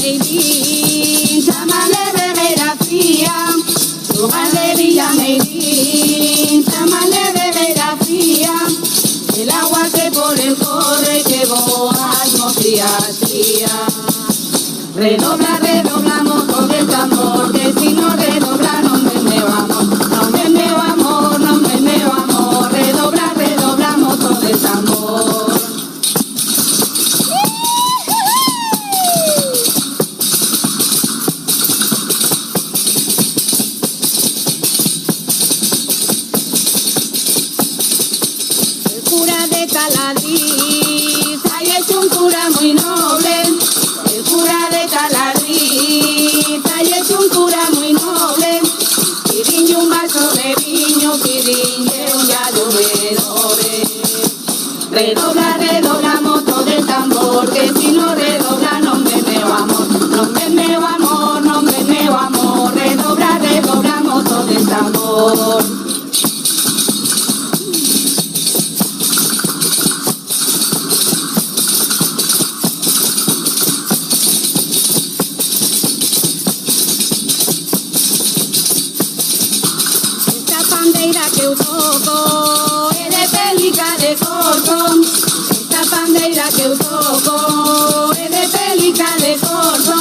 Villameilín, chamale bebeira fría, lugar de Villameilín, chamale bebeira fría, el agua que por el corre que boas mocías fría. Redobla, redobla, moto del tambor, que si no redobla no me vamos, no me vamos, no me vamos, redobla, redobla, moto del tambor. El cura de Caladriz, ahí es un cura muy noble. El cura de Caladriz, ahí es un cura muy noble. Piriñe un vaso de viño, piriñe un gallo redoble. Redobla, redobla, moto del tambor, que si no redobla no me vamos, no me vamos, no me vamos. Redobla, redobla, moto del tambor. Que eu toco é de pélica de corzo. Esta pandeira que eu toco é de pélica de corzo.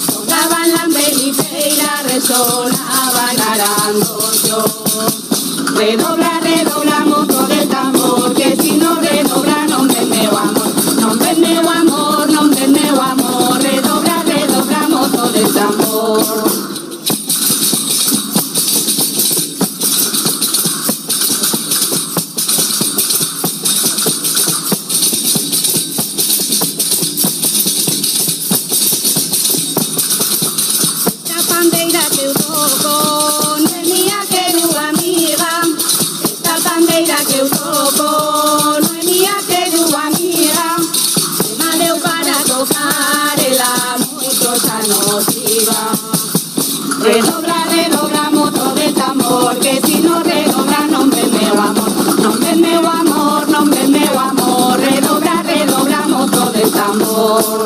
Tocaban la pelifeira, resonaban arandollo. Redobla, redobla, moto del tambor, que si no redobla no me vamos, no me vamos, no me vamos. Redobla, redobla, moto del tambor. Que eu toco, no é minha querida amiga. Esta bandeira que eu toco, no é minha querida amiga. Me deu para tocar, ela muitos anos iba. Redobla, redobla, moto del tambor, que si no redobla no me vamos, no me vamos, no me vamos. Redobla, redobla, moto del tambor.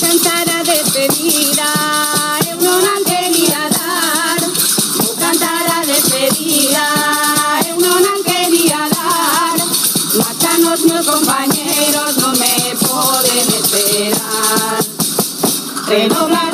Cantará despedida, eu non quería dar. Vou cantar a despedida, eu non quería dar. Marchan os meus compañeros, non me poden esperar. Redobla,